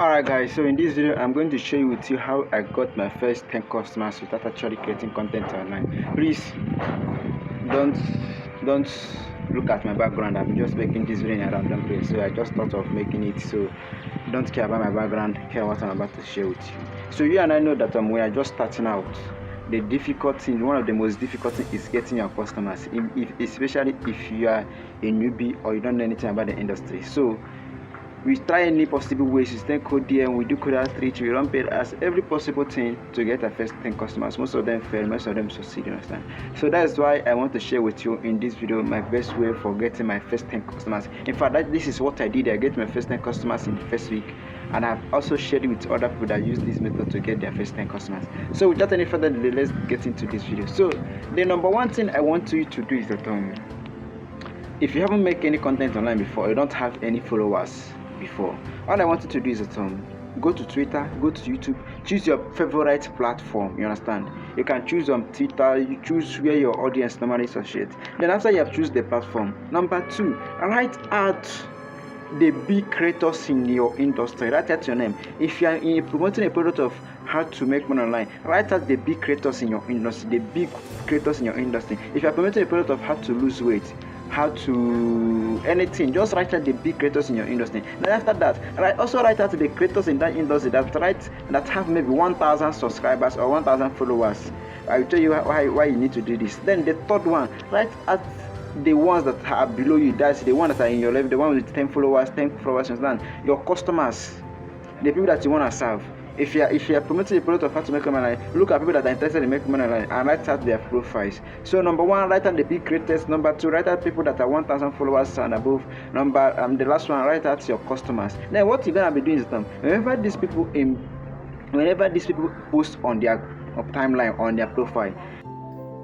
Alright guys, so in this video I'm going to show you how I got my first 10 customers without actually creating content online. Please don't look at my background. I'm just making this video in a random place, so I just thought of making it. So don't care about my background, care what I'm about to share with you. So you and I know that we are just starting out. The difficult thing, one of the most difficult things, is getting your customers, especially if you are a newbie or you don't know anything about the industry. So we try any possible ways. We send code DM, we do code outreach, we run paid ads, every possible thing to get our first 10 customers. Most of them fail, most of them succeed, you understand? So that's why I want to share with you in this video my best way for getting my first 10 customers. In fact, this is what I did. I get my first 10 customers in the first week, and I've also shared it with other people that use this method to get their first 10 customers. So without any further delay, let's get into this video. So the number one thing I want you to do is that if you haven't made any content online before, you don't have any followers before, all I want you to do is go to Twitter, go to YouTube, choose your favorite platform. You understand? You can choose Twitter, you choose where your audience normally associates. Then after you have choose the platform, number 2, write out the big creators in your industry. Write out your name. If you are promoting a product of how to make money online, write out the big creators in your industry. The big creators in your industry. If you are promoting a product of how to lose weight, how to anything, just write out the big creators in your industry. Then after that, also write out the creators in that industry that have maybe 1,000 subscribers or 1,000 followers. I will tell you why you need to do this. Then the third one, write out the ones that are below you. That's the ones that are in your level, the one with 10 followers, understand? Your customers, the people that you want to serve. If you are promoting a product of how to make money online, look at people that are interested in making money online and write out their profiles. So number 1, write out the big creators. Number 2, write out people that are 1,000 followers and above. The last one, write out your customers. Then what you're gonna be doing is whenever these people post on their timeline, on their profile.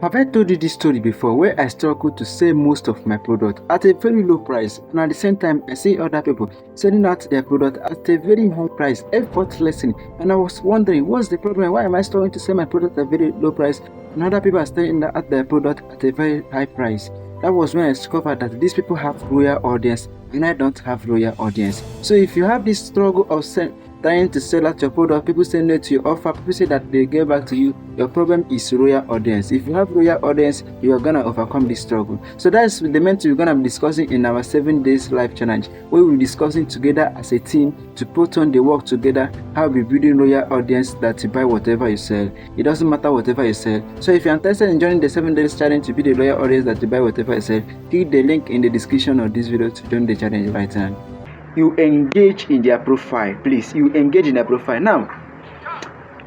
Have I told you this story before, where I struggled to sell most of my product at a very low price, and at the same time I see other people selling out their product at a very high price, effortlessly, and I was wondering, what's the problem? Why am I struggling to sell my product at a very low price and other people are selling out their product at a very high price? That was when I discovered that these people have loyal audience and I don't have loyal audience. So if you have this struggle of trying to sell out your product, people say no to your offer, people say that they get back to you, your problem is loyal audience. If you have loyal audience, you are gonna overcome this struggle. So that's the main thing we're gonna be discussing in our 7 days live challenge, where we're discussing together as a team to put on the work together, how we building loyal audience that you buy whatever you sell. It doesn't matter whatever you sell. So if you're interested in joining the 7 days challenge to be the loyal audience that you buy whatever you sell, click the link in the description of this video to join the challenge right now. You engage in their profile, please. You engage in their profile. Now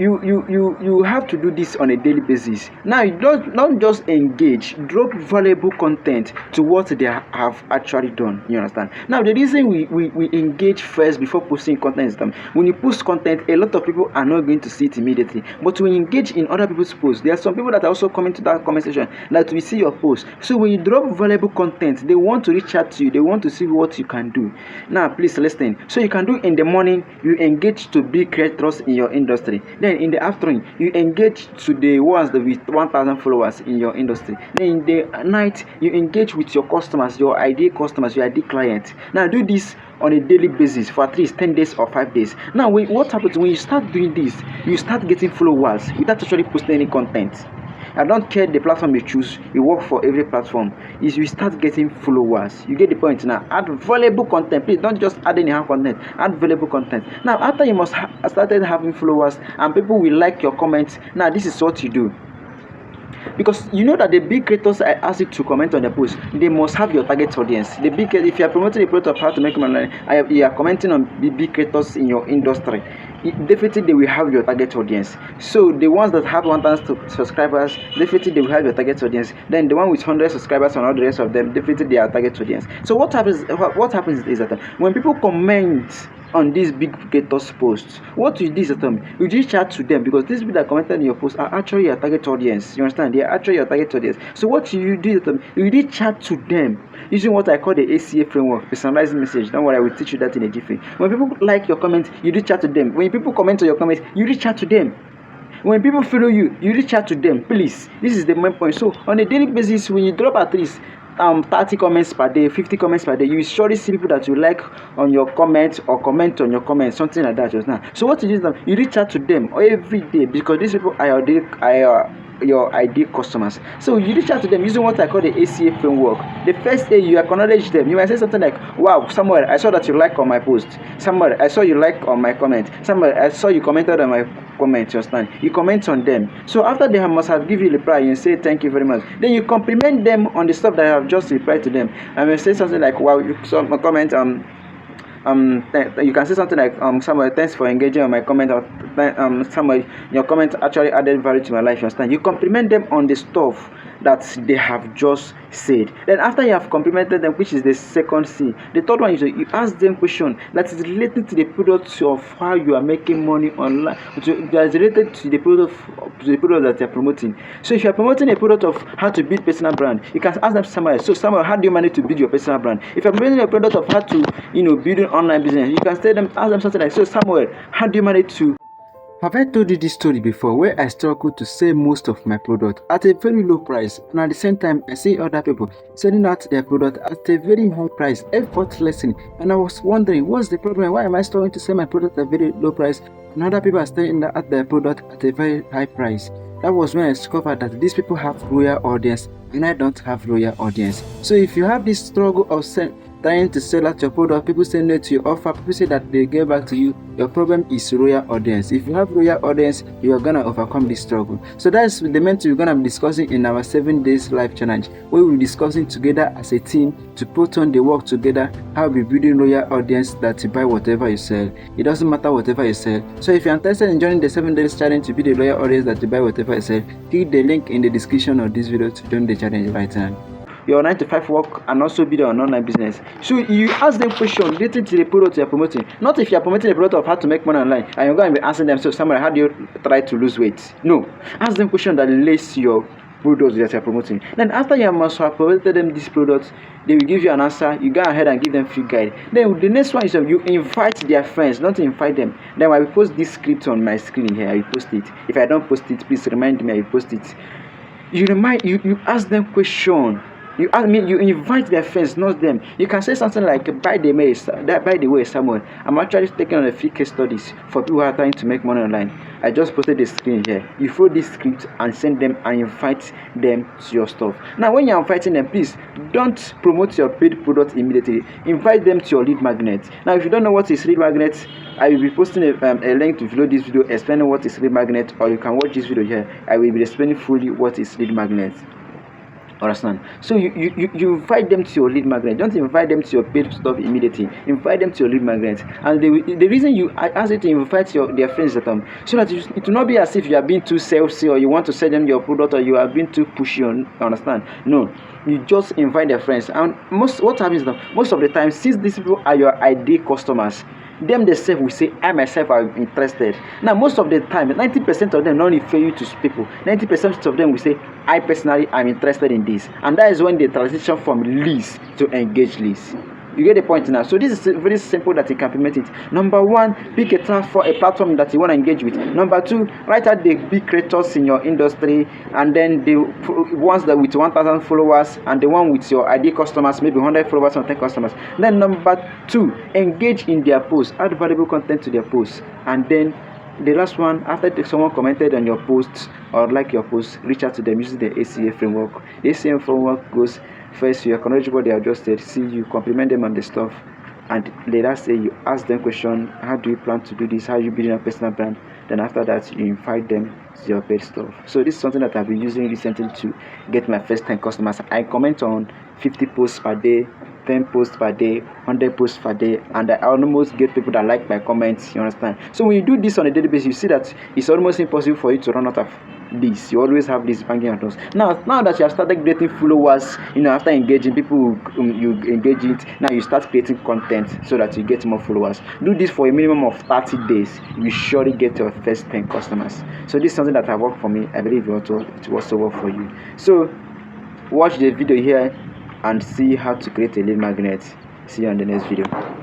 you have to do this on a daily basis. Now you don't just engage, drop valuable content to what they have actually done. You understand? Now the reason we engage first before posting content is that when you post content, a lot of people are not going to see it immediately, but when you engage in other people's posts, there are some people that are also coming to that comment section that will see your post. So when you drop valuable content, they want to reach out to you, they want to see what you can do. Now please listen. So you can do in the morning, you engage to big creators in your industry. Then in the afternoon, you engage to the ones that with 1,000 followers in your industry. Then in the night, you engage with your customers, your ideal customers, your ideal clients. Now do this on a daily basis for at least 10 days or 5 days. Now what happens when you start doing this? You start getting followers without actually posting any content. I don't care the platform you choose, you work for every platform. Is you start getting followers. You get the point now. Add valuable content. Please don't just add anyhow content. Add valuable content. Now after you must started having followers and people will like your comments, now this is what you do. Because you know that the big creators I ask you to comment on their post, they must have your target audience. If you are promoting a product of how to make money, you are commenting on the big creators in your industry, definitely they will have your target audience. So the ones that have 1,000 subscribers, definitely they will have your target audience. Then the one with 100 subscribers and all the rest of them, definitely they are target audience. So what happens is that when people comment on these big creators posts, what you do is you reach out to them, because these people that commented in your post are actually your target audience. You understand? They are actually your target audience. So what you do is you reach out to them using what I call the ACA framework, personalized message. Don't worry, I will teach you that in a jiffy. When people like your comments, you reach out to them. When people comment on your comments, you reach out to them. When people follow you, you reach out to them. Please, this is the main point. So on a daily basis, when you drop at least 30 comments per day, 50 comments per day, you will surely see people that you like on your comment or comment on your comment, something like that just now. So what you do now, you reach out to them every day, because these people are your ideal customers. So you reach out to them using what I call the ACA framework. The first day you acknowledge them, you might say something like, wow, Samuel, I saw that you like on my post. Samuel, I saw you like on my comment. Samuel, I saw you commented on my comment just now. You comment on them. So after they must have given you a reply, you say thank you very much. Then you compliment them on the stuff that I have just replied to them. And you say something like, wow, you saw my comment, you can say something like, Samuel, thanks for engaging on my comment, or Samuel, your comment actually added value to my life. You understand? You compliment them on the stuff that they have just said. Then after you have complimented them, which is the second C, the third one is you ask them question that is related to the product of how you are making money online, that is related to the product that they are promoting. So if you are promoting a product of how to build personal brand, you can ask them, Samuel, so Samuel, how do you manage to build your personal brand? If you are promoting a product of how to build an online business, you can ask them something like, so Samuel, how do you manage to... Have I told you this story before, where I struggled to sell most of my product at a very low price, and at the same time I see other people selling out their product at a very high price, effortlessly, and I was wondering, what's the problem? Why am I struggling to sell my product at a very low price and other people are selling out their product at a very high price? That was when I discovered that these people have royal audience and I don't have royal audience. So if you have this struggle of trying to sell out your product, people say no to your offer, people say that they get back to you, your problem is royal audience. If you have royal audience, you are gonna overcome this struggle. So that's the main thing we're gonna be discussing in our 7 days life challenge, where we'll be discussing together as a team to put on the work together, how we building royal audience that you buy whatever you sell. It doesn't matter whatever you sell. So if you're interested in joining the 7 days challenge to build a royal audience that you buy whatever you sell, click the link in the description of this video to join the challenge right now. Your 9 to 5 work and also build an online business. So you ask them questions related to the product you're promoting. Not if you're promoting a product of how to make money online and you're going to be answering them, so Samuel, how do you try to lose weight? No. Ask them questions that relates to your products that you're promoting. Then after you must have promoted them this product, they will give you an answer. You go ahead and give them free guide. Then the next one is you invite their friends, don't invite them. Then I will post this script on my screen here. I will post it. If I don't post it, please remind me. I will post it. You ask them question. You invite their friends, not them. You can say something like, by the way, Samuel, I'm actually taking on a free case studies for people who are trying to make money online. I just posted the screen here. You follow this script and send them and invite them to your stuff. Now, when you're inviting them, please don't promote your paid product immediately. Invite them to your lead magnet. Now, if you don't know what is lead magnet, I will be posting a link to below this video explaining what is lead magnet, or you can watch this video here. I will be explaining fully what is lead magnet. Understand? So you invite them to your lead magnet. Don't invite them to your paid stuff immediately. Invite them to your lead magnet. And the reason I ask you to invite their friends at them, so that it will not be as if you are being too salesy or you want to sell them your product or you are being too pushy. Understand? No. You just invite their friends. And what happens now? Most of the time, since these people are your ideal customers, them themselves will say, I myself am interested. Now, most of the time, 90% of them don't refer you to people. 90% of them will say, I personally am interested in this. And that is when they transition from leads to engage leads. You get the point now. So this is very simple that you can implement it. Number one, pick a platform that you want to engage with. Number two, write out the big creators in your industry, and then the ones that with 1,000 followers and the one with your ideal customers, maybe 100 followers or 10 customers. Then number two, engage in their posts, add valuable content to their posts, and then the last one, after someone commented on your posts or like your post, reach out to them using the ACA framework. The ACA framework goes first, you acknowledge what they have just said, see, you compliment them on the stuff, and later say you ask them question, how do you plan to do this, how you building a personal brand. Then after that, you invite them to your paid stuff. So this is something that I've been using recently to get my first 10 customers. I comment on 50 posts per day, 10 posts per day, 100 posts per day, and I almost get people that like my comments. You understand? So when you do this on a daily basis, you see that it's almost impossible for you to run out of this. You always have this banging on us. Now that you have started getting followers, after engaging people, you engage it. Now you start creating content so that you get more followers. Do this for a minimum of 30 days. You will surely get your first 10 customers. So this is something that has worked for me. I believe it will also work for you. So watch the video here and see how to create a lead magnet. See you on the next video.